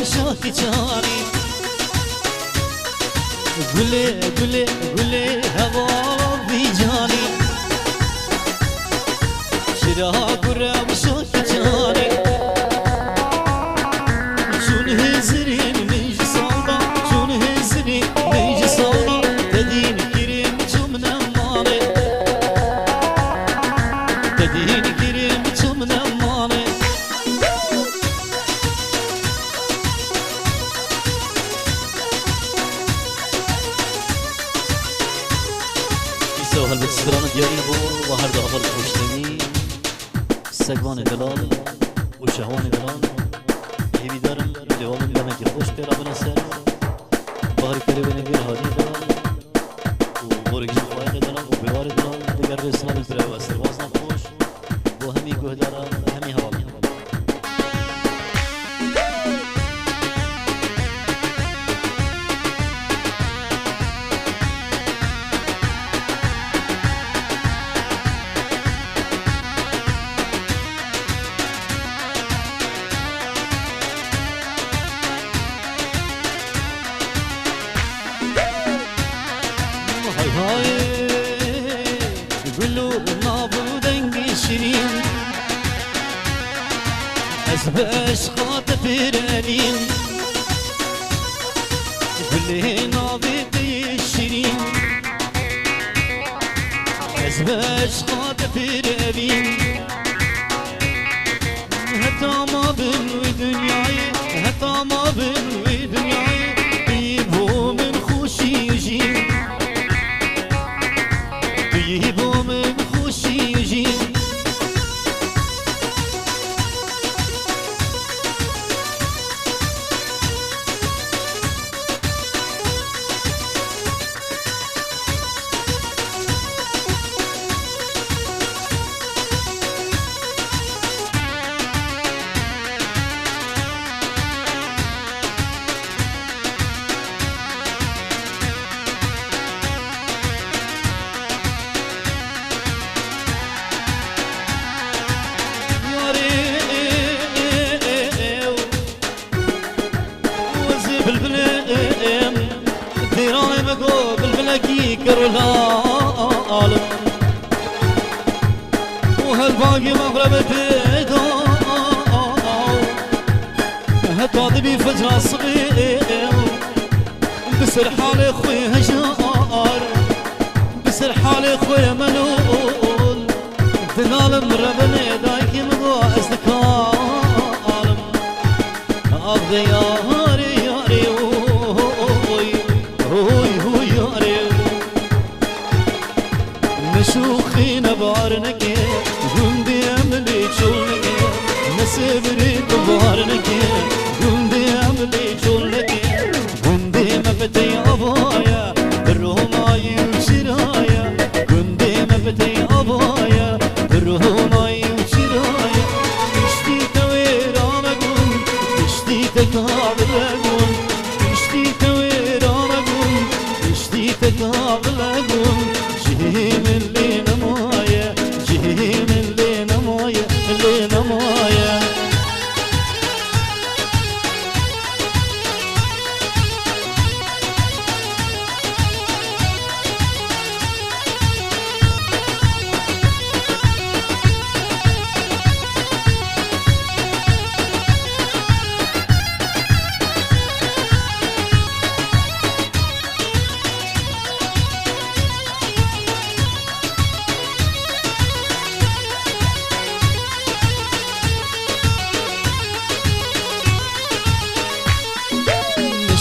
وشاكي جاني قولي قولي قولي هوا بيجاني شراها قرى وشاكي جاني شون هزرين نيجي صونا شون هزرين نيجي صونا تدين كريم جمنا ماني تدين كريم جمنا ماني يسوى هالبتسكرانة ديالي بو وهر دهفر خوشتني سقوان دلال وشهوان دلال هیوی دارم دوام لما که خوش پیرا بنسر باری کلی بینی بیر هادی دلال و بورگی فایق دلال و بیوار دلال دیگر رسنا بزره و سربازنا خوش با همی گهدارا همی حوالی قولوا معبودن شيرين أسباش خاطف رالين قولي نابي شيرين أسباش خاطف رالين هتا ما بنوي دنياي هتا ما بنوي دنياي بيبو من خوشي يجين يهيبو من خوشي يجين كرلال وهالباقي مغربتي هتواضي بفجر الصغير بسر حالي خوي هجار بسر حالي خوي ملول دلال مربني دايكي مغو ازدكالم اغذي ياري ياري هوي ياري مشوخين بارنكي قندي املي شولنكي نسبري بارنكي قندي املي شولنكي قندي مفتي ابايا الروماي وشرايا قندي مفتي ابايا الروماي وشرايا اشتي تويرانا قول اشتي تكابلا قول اشتي تويرانا قول اشتي تكابلا قول جهيم اللي نمايا جهيم اللي نمايا اللي نمايا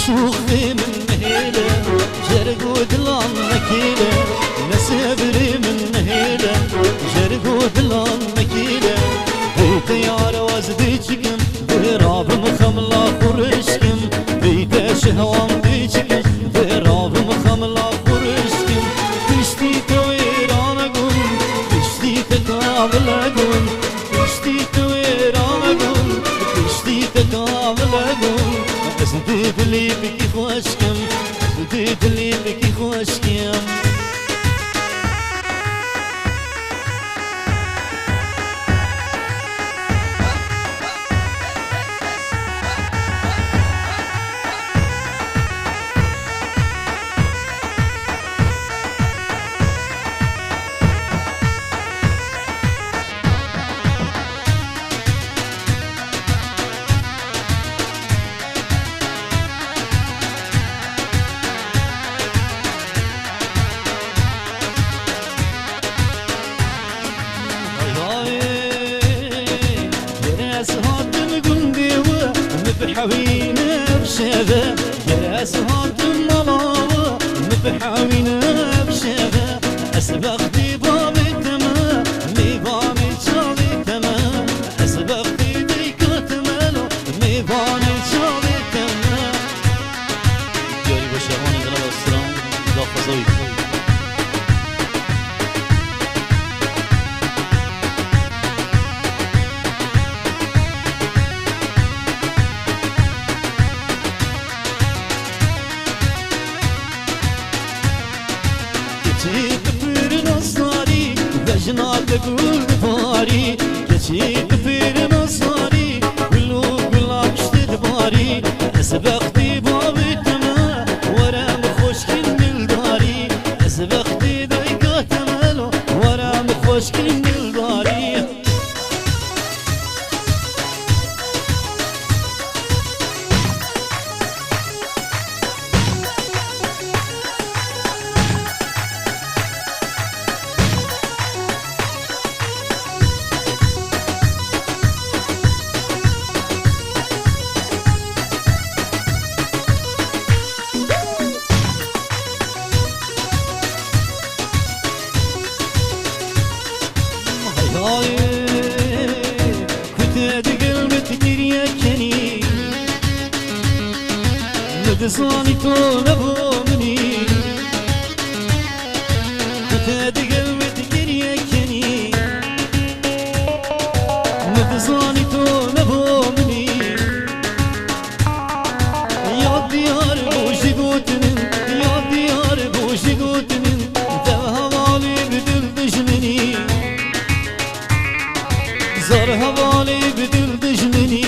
شوخي من هيلة جرقو دلان مكيلة نسبري من هيلة جرقو دلان مكيلة بيت يار وازدي چكم براب مخملا خورشكم بيت شهوام دي چكم براب مخملا خورشكم بشتي تويرانا قول بشتي تكابلا قول بشتي تويرانا قول بشتي تكابلا قول زديد اللي بكي خوشكم زديد اللي بكي خوشكم بشافة يا سهات الملاوة مبحاوينا بشافة أسبقتي باب التمام ميبان الشالي تمام أسبقتي ديكا تمالو ميبان الشالي تمام جاري بشاواني غلبة السلام دا خزوي جنات قول دفاري كشيك في مصاري كلو قلاب شتد باري اسبقتي باب التمام ورا مخوش كل الداري اسبقتي دايقة تمالو ورا مخوش كل الداري ندزاني طول أبومني كتاد قلبي تقريا كني ندزاني طول أبومني يا ديار بوشي قوتنن يا ديار بوشي قوتنن ذا بالي بدل دجمني زرها بالي بدل دجمني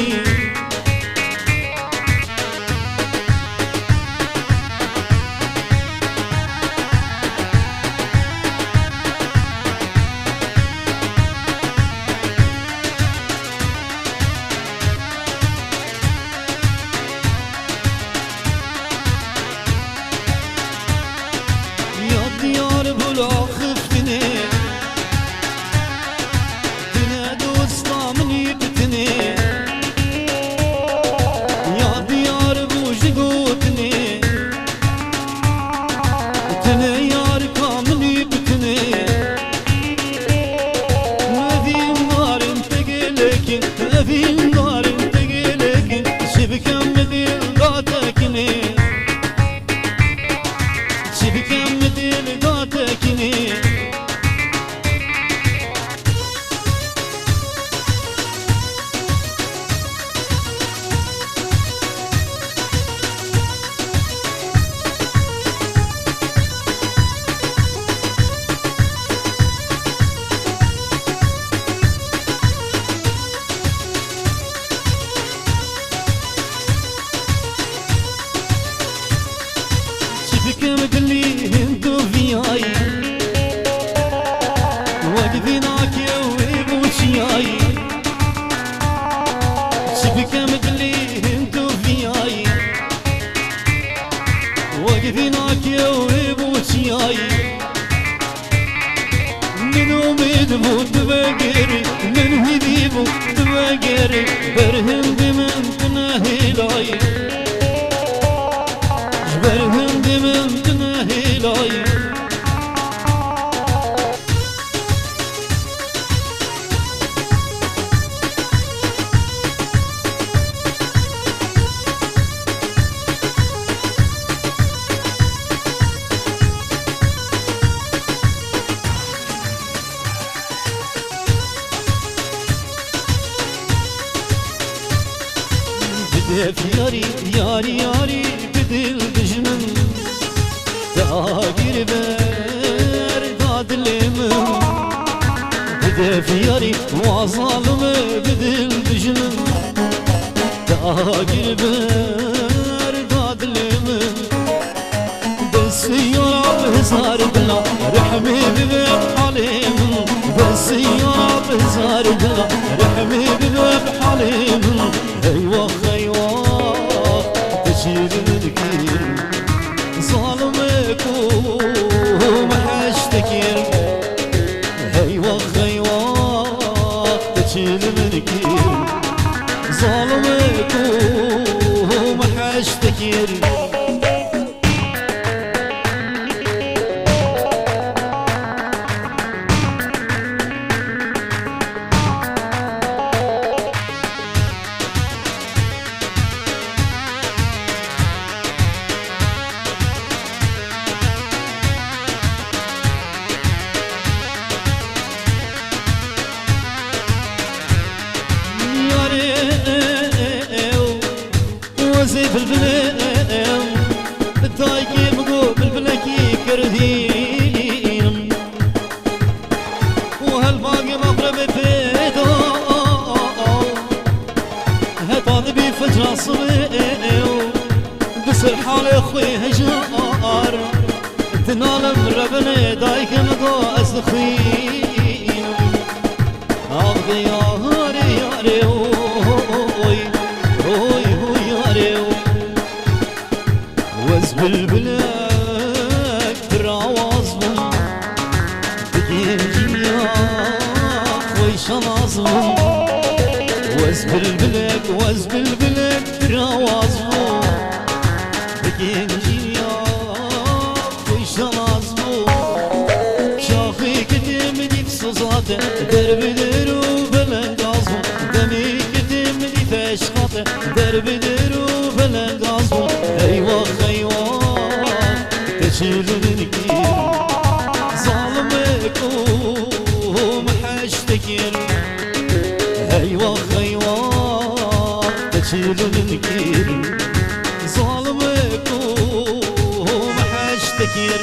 ديار بلا خفتني تنادو اسلامني بتني يا ديار بوش قوتني تني يار كامني بتني وذي النار انت قلك وذي النار انت قلك شبكة مدير غاتكني شبكة مدير غاتكني شبكة مدلي هندو فياي وقفيناك يا ويبوشياي شبكة مدلي هندو فياي وقفيناك يا ويبوشياي منو مدبو تبقري من هديبو تبقري برهم بمن تنهيلاي برهم بمن تنهيلاي بدف ياري ياري ياري بدل دجمن تاقر بر داد لمن بدف ياري وظالم بدل دجمن تاقر بر داد لمن بس يا بهزار بلا رحمي بباب حليم بس يا بهزار بلا رحمي بباب حليم ايوه ايوه تشيل الكير ظالمك وما حشتكير ايوه ايوه تشيل الكير ظالمك وما حشتكير محشتكير وزي بالبلام التايكي مقو بالبلكي كردين وهالباقي مغرب بيدو هطاني بفترة صبيو بس الحال اخوي هجار تنالم ربنا دايك مقو اسخين ابغي يا هاري ياري بالبلاك تراوازهم بجيجيا خويش نازهم وز بالبلاك تراوازهم بجيجيا خويش نازهم شاخي كدمني في صوزاته درب درو بلنقازهم دمي كدمني في عشقاته درب درو بلنقازهم ايوه تشيلنكير ظالمك ومحشتكير ايوه تشيلنكير ظالمك ومحشتكير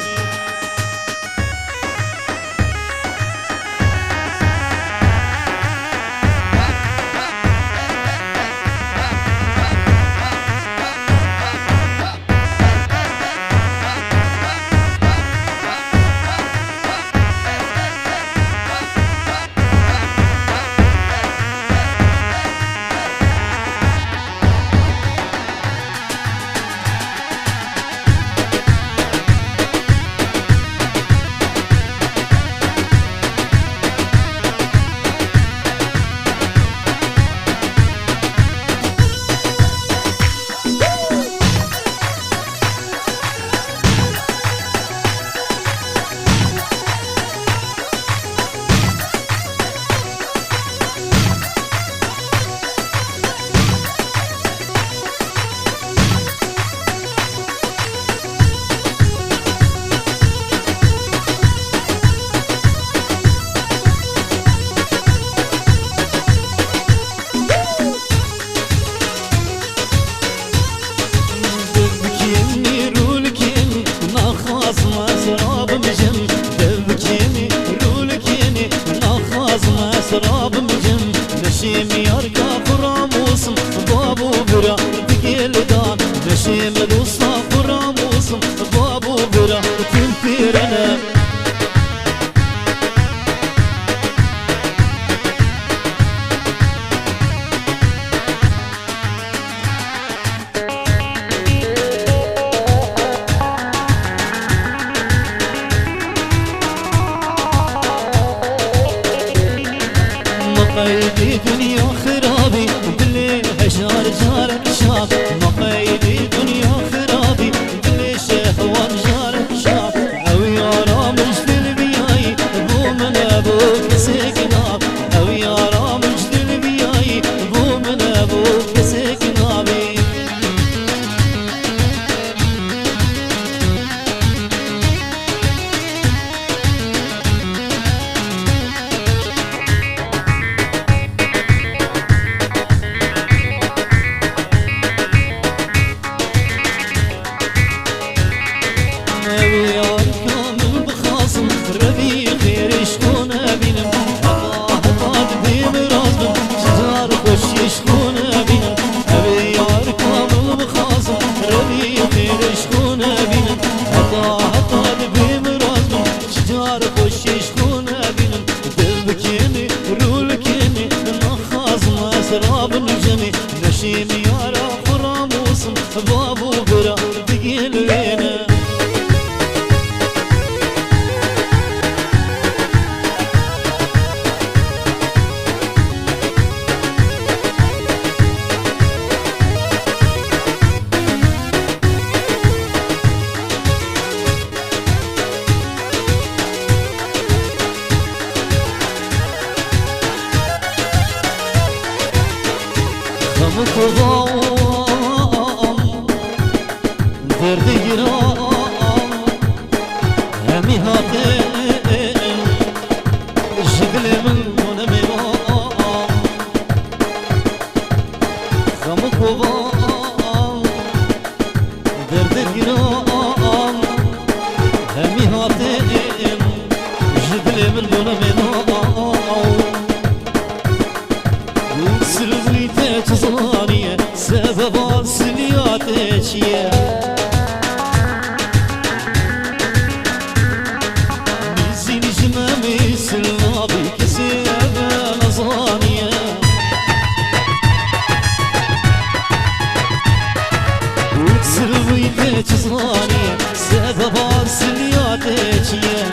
سراب مجم نشيم يركا فراموسم بابو برا تقيل دان نشيم دوستا فراموسم بابو برا تنفيرنا مقايدي دنيا خرابي دلي هشار جارك شاب مقايدي دنيا خرابي دلي شهوة دردي جرام همي هاتين جدل من ونمي خمك وبام دردي جرام همي هاتين جدل من ونمي سلويته تزانيه سبب سلياتشيه مزين جمامي سلابي كسيب نظانيه سلويته تزانيه سبب سلياتشيه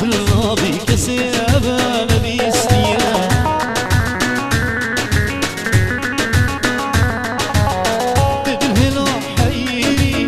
سلابي كسيابة نبيستيا بالهلا حيري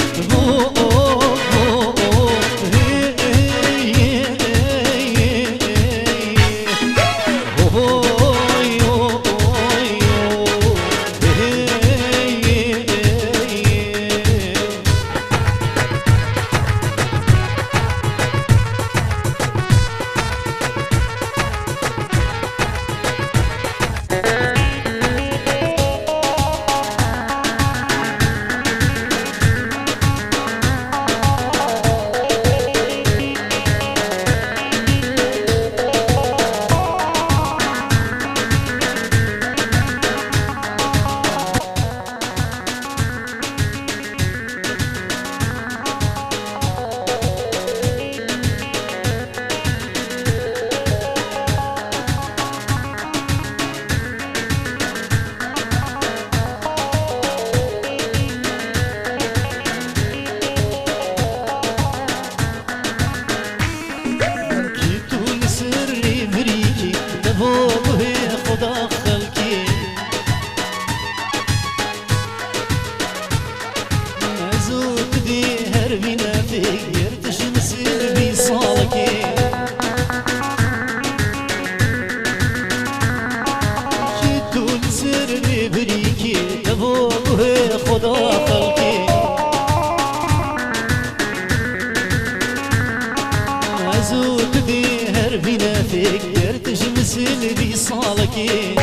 خدا خلقي عزوك دي هربنا فيك يرتج مثل بي صالكي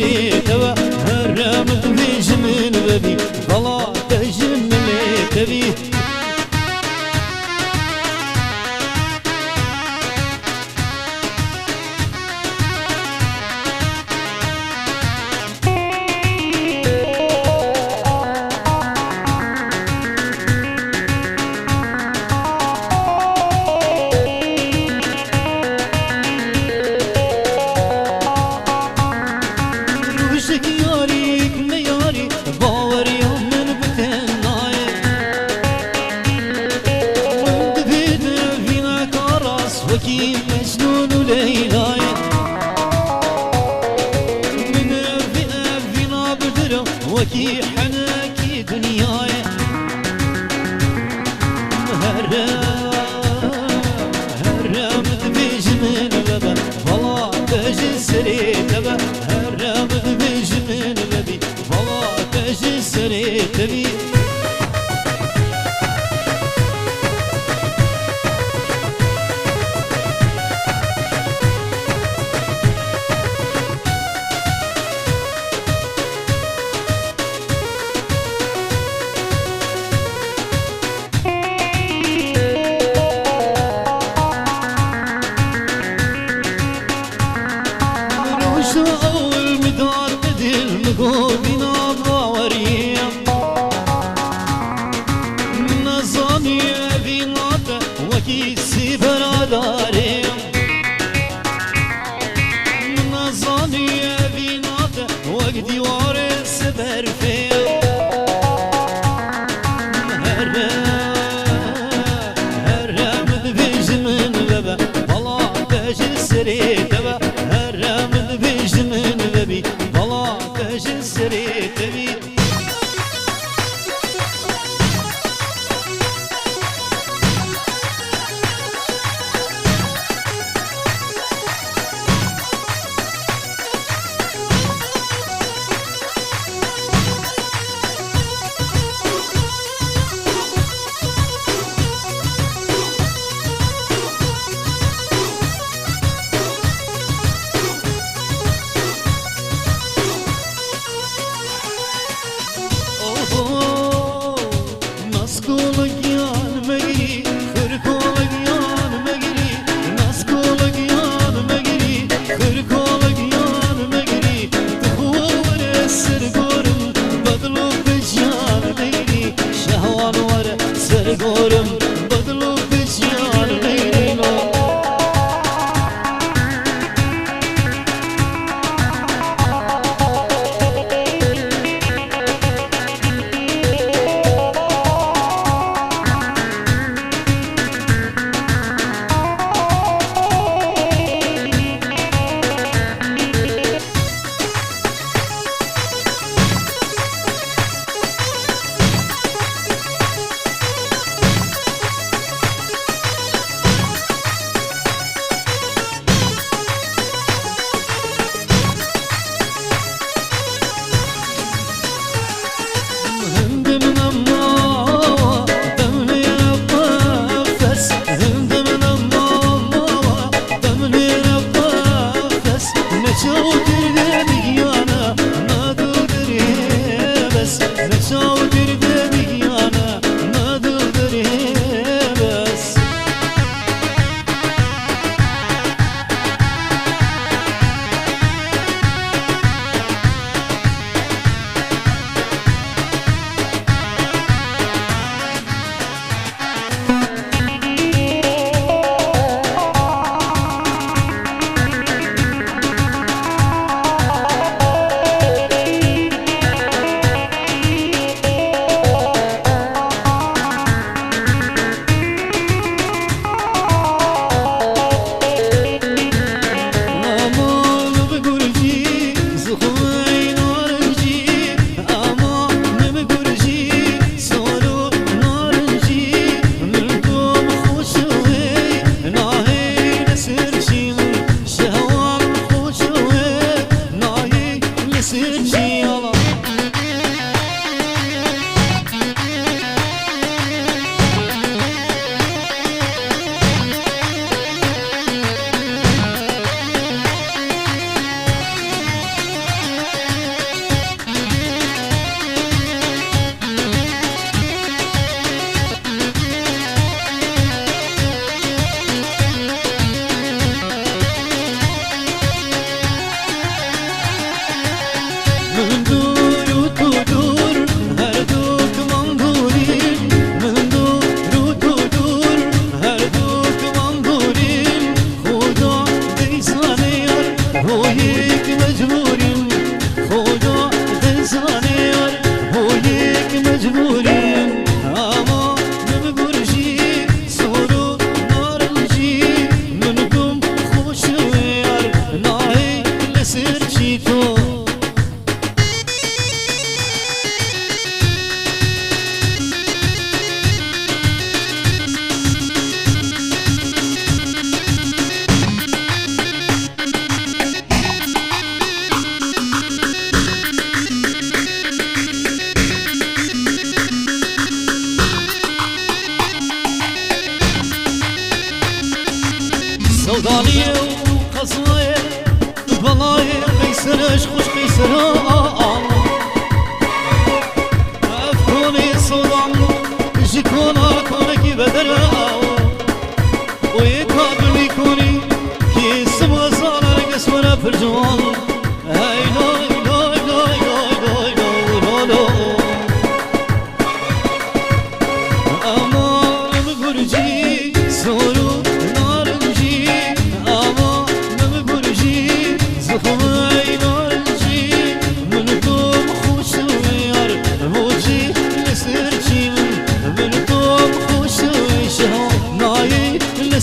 سري توا هرمت بجمن ببي بلا تجمل تبي وكي مجنون وليلاي من فينا بدر وكي حناكي دنياي هرمت بجمن بابا والله تجي سري تبا هرمت بجمن بابي والله تجي سري تبي أول مدار بدل مقول بنا باورية نظامي بينات وكي سيبرا داري نظامي بينات وقدي وارس برفية هرمت بجمن بابا والله تجي سري تبا هرمت بجمن بابي والله تجي سري تبي سرگورم بدلو بجیان میرینو بو یک مجبوریم خدا دزانه یار بو یک مجبوریم اما نمگرجی سورو نارنجی منکم خوش یار ناهی لسر چی تو سودانية وقصايا بلايا قيسرش خوش قيسرا أفكوني سودان جيكونا كونكي بدرا ويكابلي كوني كي سبغ صانا رقصونا في الجوان هاي لاي لاي لاي لاي لاي لاي لاي أما مقرجي سورو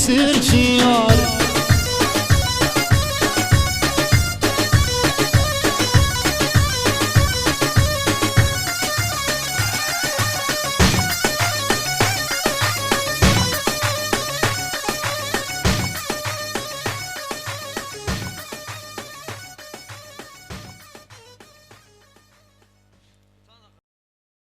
سرچی